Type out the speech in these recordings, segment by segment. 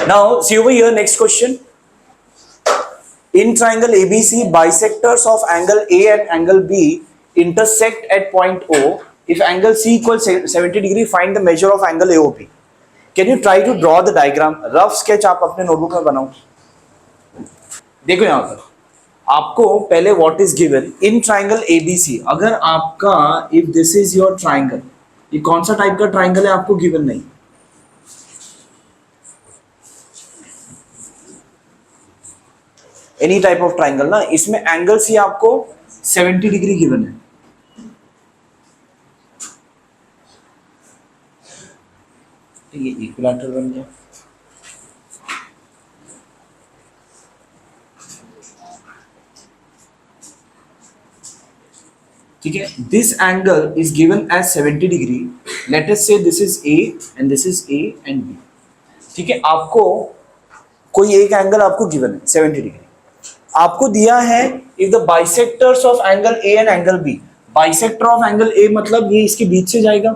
Now see over here, next question. In triangle ABC, bisectors of angle A and angle B intersect at point O. If angle C equals 70 degree, find the measure of angle AOP. Can you try to draw the diagram? Rough sketch आप अपने notebook में बनाओ. देखो यहाँ पर आपको पहले what is given in triangle ABC. अगर आपका if this is your triangle, ये कौन सा टाइप का ट्राइंगल है आपको गिवन नहीं. एनी टाइप ऑफ ट्राइंगल ना, इसमें एंगल सी आपको 70 डिग्री गिवन है. ये इक्विलैटरल बन गया. ठीक है, this angle is given as 70 degree. Let us say this is A and this is A and B. ठीक है, आपको कोई एक एंगल आपको गिवन है 70 डिग्री. आपको दिया है if the bisectors of angle A and angle B. Bisector of angle A मतलब ये इसके बीच से जाएगा,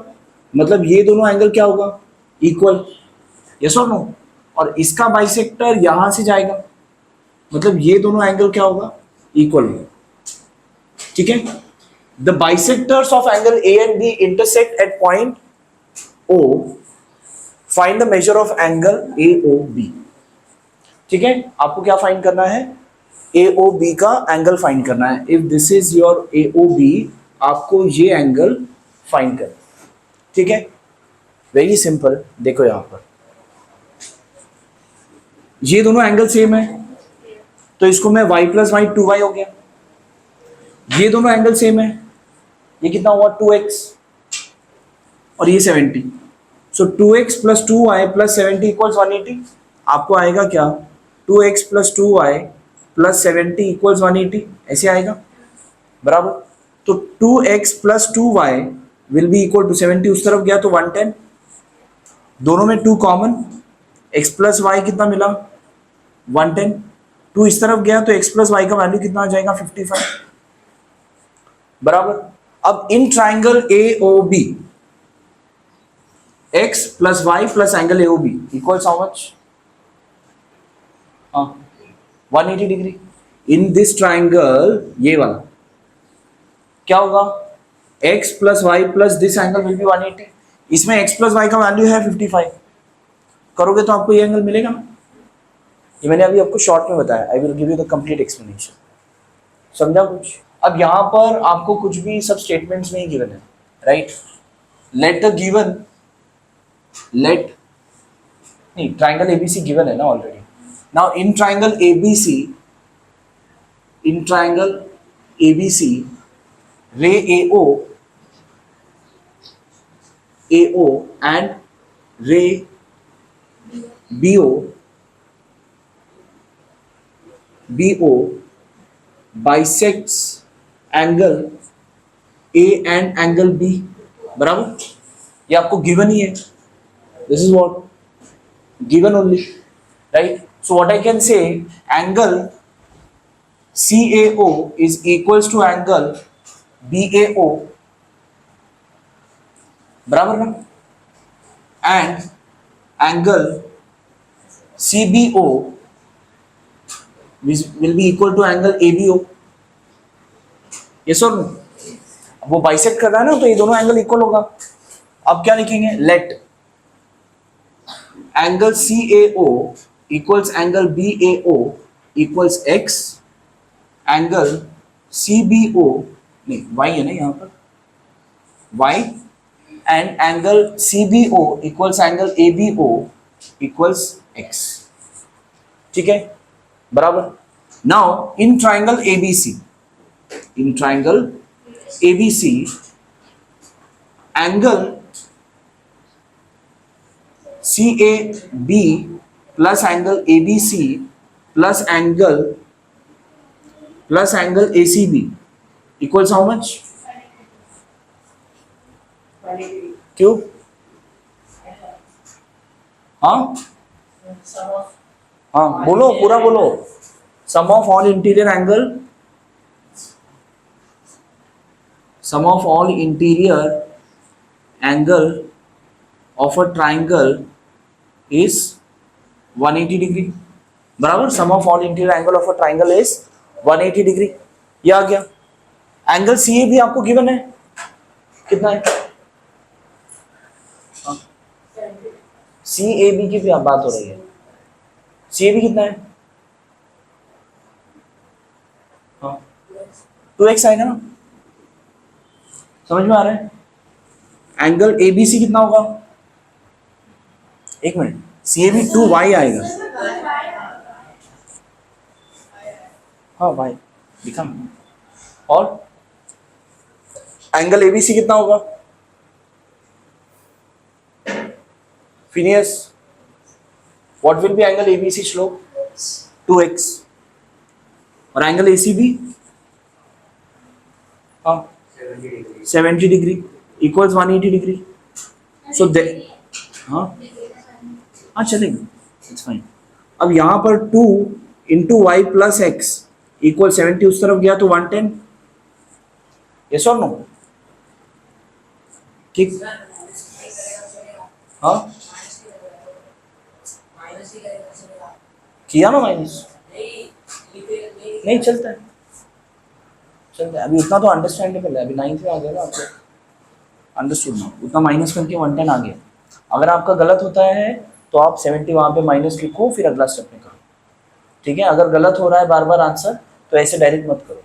मतलब ये दोनों एंगल क्या होगा, इक्वल. यस और नो. और इसका बाइसेक्टर यहां से जाएगा, मतलब ये दोनों एंगल क्या होगा, इक्वल होगा. ठीक है, the bisectors of angle A and B intersect at point O. Find the measure of angle A O B. ठीक है, आपको क्या फाइंड करना है, AOB का एंगल फाइंड करना है. If this is your AOB, आपको ये एंगल फाइंड करना. ठीक है, वेरी सिंपल. देखो यहां पर ये दोनों एंगल सेम है, तो इसको मैं y प्लस वाई 2y हो गया. ये दोनों एंगल सेम है, ये कितना हुआ 2x और ये 70. सो 2x plus 2y plus 70 equals 180. आपको आएगा क्या, 2x plus 2y plus 70 equals 180. ऐसे आएगा बराबर. तो 2x plus 2y will be equal to 70. उस तरफ गया तो 110. दोनों में 2 कॉमन, x प्लस वाई कितना मिला 110. 2 इस तरफ गया तो x प्लस वाई का वैल्यू कितना आ जाएगा 55 बराबर. अब इन triangle AOB x plus Y plus angle AOB equals how much, 180 डिग्री. इन दिस ट्राइंगल ये वाला क्या होगा, x plus Y plus this angle will be 180. इसमें x प्लस वाई का वैल्यू है 55. करोगे तो आपको ये एंगल मिलेगा ना. ये मैंने अभी आपको शॉर्ट में बताया. I will give you the complete explanation. समझा कुछ. अब यहां पर आपको कुछ भी सब स्टेटमेंट्स में ही गिवन है, right. Let the given, let नहीं, ट्राइंगल ABC गिवन है ना already. Now in triangle ABC, ray AO and ray BO bisects angle A and angle B. बराबर, ये आपको गिवन ही है. This is what given only, right? So what I can say, angle CAO is equals to angle BAO, बराबर ना, and angle CBO will be equal to angle ABO. yes or no. वो bisect कर रहा है ना, तो ये दोनों एंगल इक्वल होगा. अब क्या लिखेंगे, let angle CAO equals angle BAO equals x, angle CBO नहीं y है ना यहाँ पर, y and angle CBO equals angle ABO equals x. ठीक है बराबर. Now in triangle ABC, angle CAB plus angle ABC plus angle ACB equals how much, क्यों, हाँ हाँ बोलो, पूरा बोलो. Sum of all interior angle of a triangle is 180 degree, बराबर। Sum of all interior angle of a triangle is 180 degree. ये आ गया। एंगल सी ए भी आपको गिवन है, कितना है? सी ए बी की भी आप बात हो रही है, सी ए बी कितना है? हाँ 2x आएगा ना, समझ में आ रहा है? एंगल ए बी सी कितना होगा? एक minute, C A B 2y आएगा। हाँ भाई लिखा। और एंगल एबीसी कितना होगा? Phineas, what will be angle ABC slope? 2x। और एंगल एसीबी? हाँ 70 डिग्री इक्वल्स 180 डिग्री। सो हाँ हाँ चलेगा, इट्स फाइन। अब यहां पर 2 into Y plus X equal 70, उस तरफ गया तो 110। यस और नो? ठीक। हाँ किया ना माइनस, नहीं चलता है, चलता है। अभी उतना तो अंडरस्टैंडेबल है, अभी 9th में आ गया ना आपको, अंडरस्टूड ना, उतना माइनस करके 110 आ गया। अगर आपका गलत होता है तो आप 70 वहां पे माइनस लिखो, फिर अगला स्टेप में करो, ठीक है? अगर गलत हो रहा है बार बार आंसर तो ऐसे डायरेक्ट मत करो,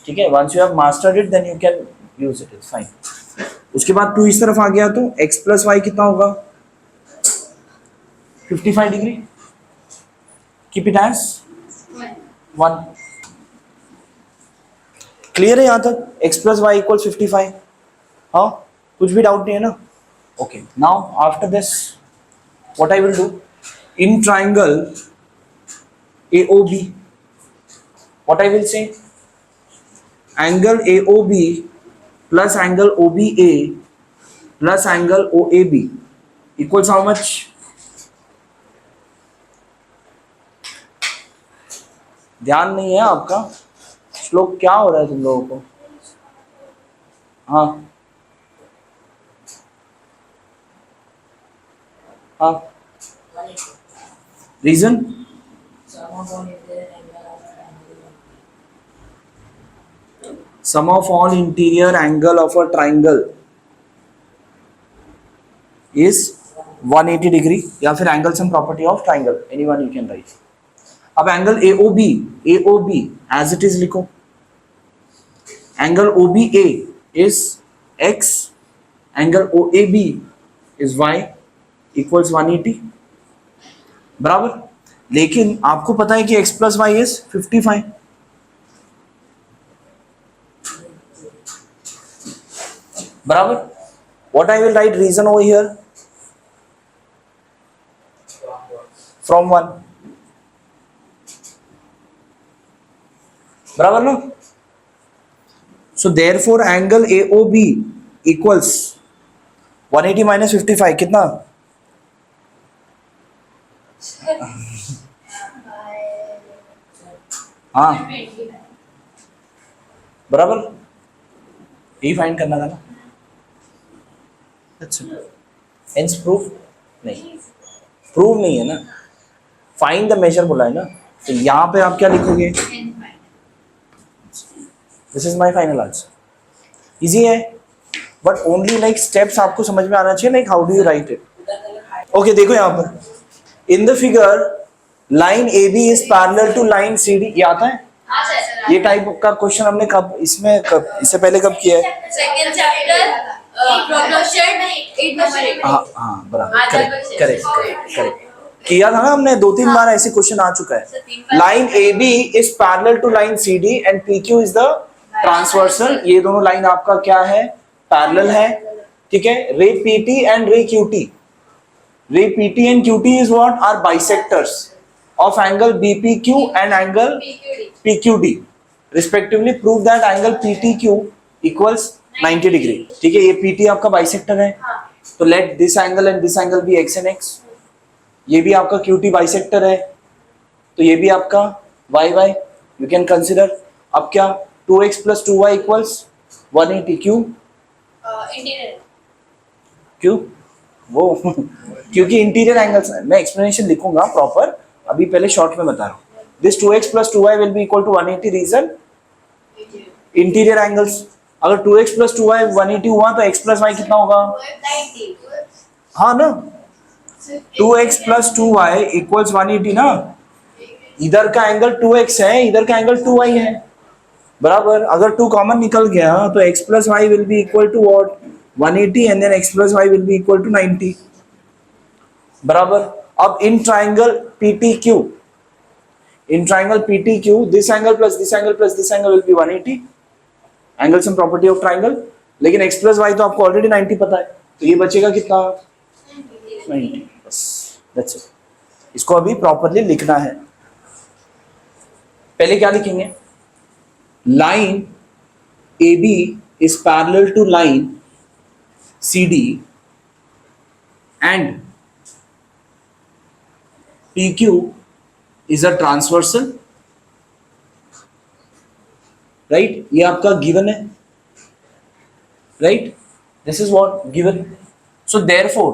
ठीक है? Once you have mastered it then you can use it, it's fine. उसके बाद 2 इस तरफ आ गया तो x प्लस वाई कितना होगा? 55 degree. Keep it as 1। Clear है यहां तक? x plus Y equal 55। हाँ कुछ भी डाउट नहीं है ना? Okay, now after this what I will do, in triangle AOB what I will say, angle AOB plus angle OBA plus angle OAB equals how much? ध्यान नहीं है आपका, श्लोक क्या हो रहा है तुम लोगों को? हाँ हाँ, reason? Sum of all interior angle of a triangle is 180 degree, या फिर angle sum property of triangle, anyone you can write. अब angle AOB as it is लिखो, angle OBA is x, angle OAB is y equals 180, बराबर। लेकिन आपको पता है कि x प्लस वाई इज 55, बराबर। What I will write reason over here? From 1, बराबर ना? So therefore angle AOB equals 180 minus 55 कितना? हाँ बराबर, यही फाइंड करना था ना। अच्छा, हेंस प्रूफ नहीं, प्रूव नहीं है ना, फाइंड द मेजर बोला है ना। तो यहाँ पे आप क्या लिखोगे? This is my final answer. Easy है, बट ओनली लाइक स्टेप्स आपको समझ में आना चाहिए, like how do you write it. Okay देखो यहाँ पर, in the figure line A B is parallel to line C D, ये आता है? ये टाइप का क्वेश्चन हमने कब इसमें, कब इससे पहले कब किया है? सेकंड चैप्टर हाँ हाँ बराबर, करेक्ट करेक्ट करेक्ट किया था ना हमने, 2-3 बार ऐसे क्वेश्चन आ चुका है। Line A B is parallel to line C D and P Q is the transversal. ये दोनों लाइन आपका क्या है? पैरेलल है, ठीक है? Ray P T and ray Q T, ray P T and Q T is what? Are bisectors of angle BPQ and angle PQD respectively. Prove that angle PTQ equals 90 degree, ठीक है? ये PT आपका bisector है, तो let this angle and this angle be x and x। ये भी आपका QT bisector है, तो ये भी आपका y you can consider। अब क्या 2x plus 2y equals 180 क्यों? इंटीरियर क्यों? वो क्योंकि इंटीरियर एंगल्स, मैं एक्सप्लेनेशन लिखूंगा प्रॉपर, अभी पहले शॉर्ट में बता रहा हूँ। This 2x plus 2y will be equal to 180, reason interior angles. अगर 2x प्लस 2y 180 हुआ तो x प्लस y कितना होगा? हाँ ना, 2x प्लस 2y इक्वल्स 180 ना। इधर का एंगल 2x है, इधर का एंगल 2y है, बराबर। अगर 2 कॉमन निकल गया तो x plus Y will be equal to what? 180 and then x plus Y will be equal to 90, बराबर। अब इन triangle PTQ, in triangle PTQ this angle plus this angle plus this angle will be 180, angle sum property of triangle. लेकिन x plus Y तो आपको already 90 पता है, तो ये बचेगा कितना? 90, बस दैट्स इट। इसको अभी प्रॉपर्ली लिखना है। पहले क्या लिखेंगे? Line AB is parallel to line CD and PQ is a transversal, right? ये आपका given है, right? This is what given. So therefore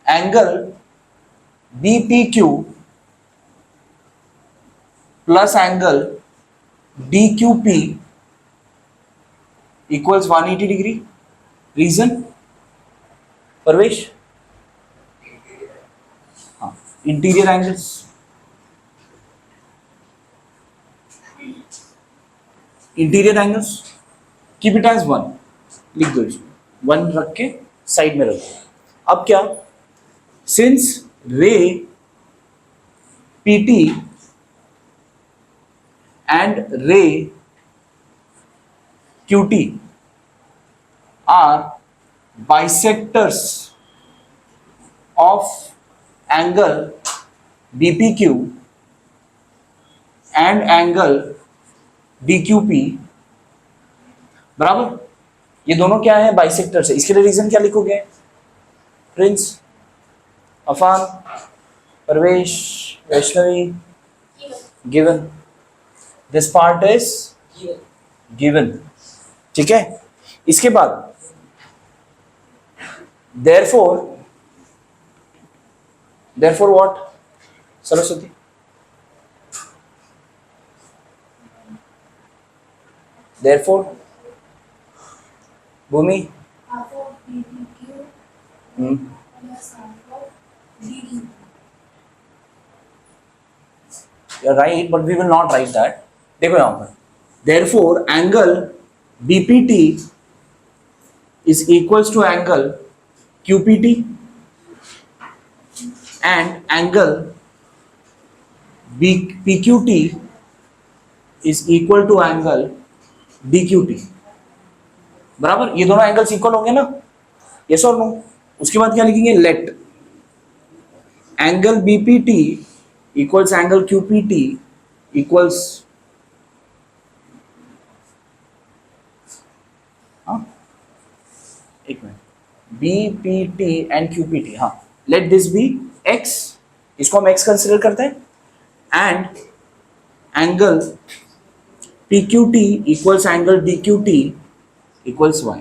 angle BPQ plus angle DQP equals 180 degree. Reason? Parvesh? हाँ, interior angles. Interior angles keep it as 1, लिख दो इसमें, 1 रख के side में रखो। अब क्या? सिंस रे PT and ray QT are bisectors of angle BPQ and angle DQP, बराबर। ये दोनों क्या है? बाइसेक्टर्स है। इसके लिए रीजन क्या लिखोगे? Prince, Afaan, Parvesh, Vaishnavi, given. This part is given, ठीक है। इसके बाद therefore what? Saraswati, therefore Bhumi, you're right, but we will not write that. देखो यहां पर therefore angle BPT is equals to angle QPT and angle PQT is equal to angle DQT, बराबर। ये दोनों एंगल्स इक्वल होंगे ना, यस और no. उसके बाद क्या लिखेंगे? Let angle BPT equals angle QPT equals, एक मिनट, BPT एंड QPT, हाँ, लेट दिस बी x, इसको हम x कंसिडर करते हैं, and angle PQT equals angle DQT equals y,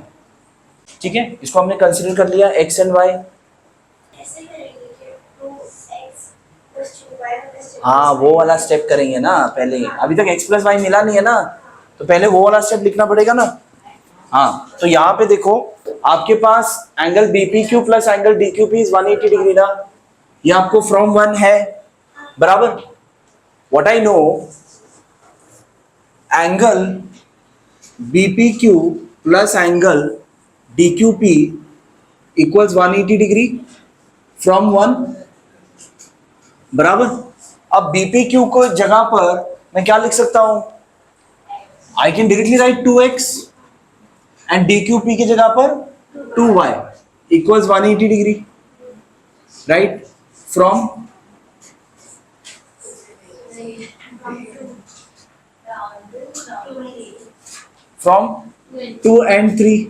ठीक है। इसको हमने कंसिडर कर लिया x एंड y। हाँ, वो वाला स्टेप करेंगे ना पहले, अभी तक x प्लस वाई मिला नहीं है ना, तो पहले वो वाला स्टेप लिखना पड़ेगा ना। हाँ, तो यहाँ पे देखो आपके पास angle BPQ plus angle DQP is 180 degree ना, ये आपको फ्रॉम 1 है, बराबर। What I know, angle BPQ plus angle DQP equals 180 degree from 1, बराबर। अब BPQ को जगह पर मैं क्या लिख सकता हूं? I can directly right 2x and DQP की जगह पर 2y equals 180 degree, right, from from 2 and 3,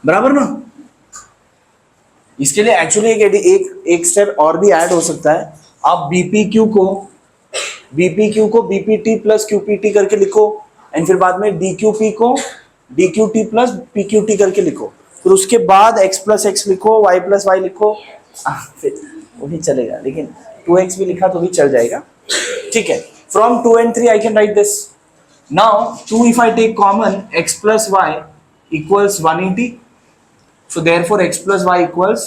बराबर ना। इसके लिए एक्चुअली एक स्टेप और भी ऐड हो सकता है। आप BPQ को BPT प्लस QPT करके लिखो, एंड फिर बाद में DQP को DQT प्लस PQT करके लिखो। फिर उसके बाद x प्लस एक्स लिखो, y प्लस वाई लिखो, फिर वो भी चलेगा, लेकिन 2x भी लिखा तो भी चल जाएगा, ठीक है। From 2 and 3 I can write this. Now 2 if I take common, x plus y equals 180. So therefore x plus y equals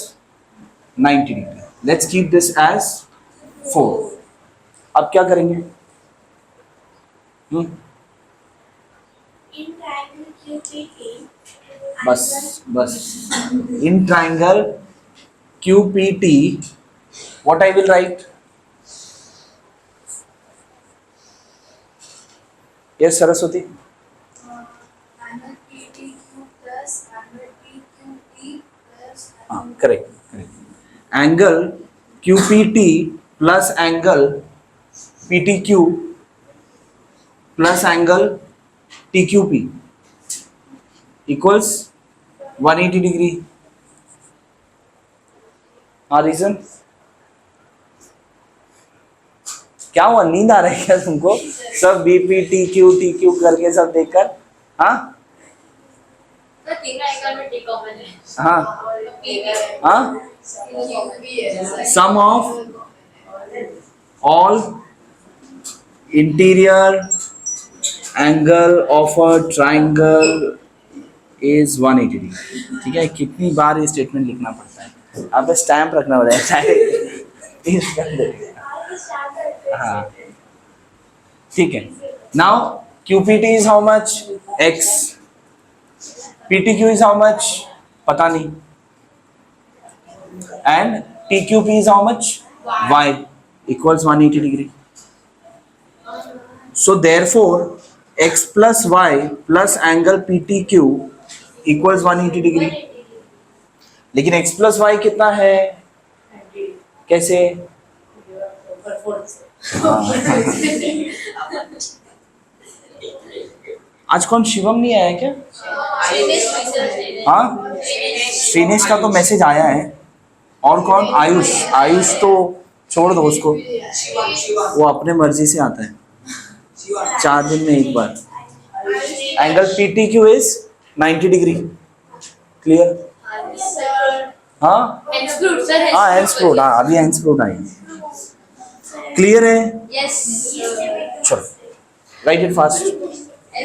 90 degree. Let's keep this as 4. अब क्या करेंगे? In triangle QPT, बस in triangle QPT, what I will write? Yes, Saraswati. angle PTQ plus angle PQP plus Correct. Angle QPT plus angle PTQ plus angle TQP equals 180 degree. Reason क्या हुआ, नींद आ रही है क्या तुमको? सब बीपी टी क्यू करके सब देखकर, हाँ हाँ, sum of all interior angle of a triangle is 180 degree, ठीक है। कितनी बार ये स्टेटमेंट लिखना पड़ता है, आप स्टैम्प रखना पड़ेगा, हाँ ठीक है। Now QPT is how much, x, PTQ is how much, पता नहीं, and TQP is how much, y equals 180 degree. So therefore x plus y plus angle PTQ equals 180 degree. लेकिन x plus y कितना है, कैसे? आज कौन शिवम नहीं आया क्या? हाँ, श्रीनेश का तो मैसेज आया है, और कौन? आयुष तो छोड़ दो उसको, वो अपने मर्जी से आता है, 4 दिन में एक बार. Angle PTQ is 90 degree. Clear? हाँ हाँ, हेंस प्रूव्ड, हाँ अभी हेंस प्रूव्ड आई. क्लियर है? Yes. चलो राइट इट फास्ट.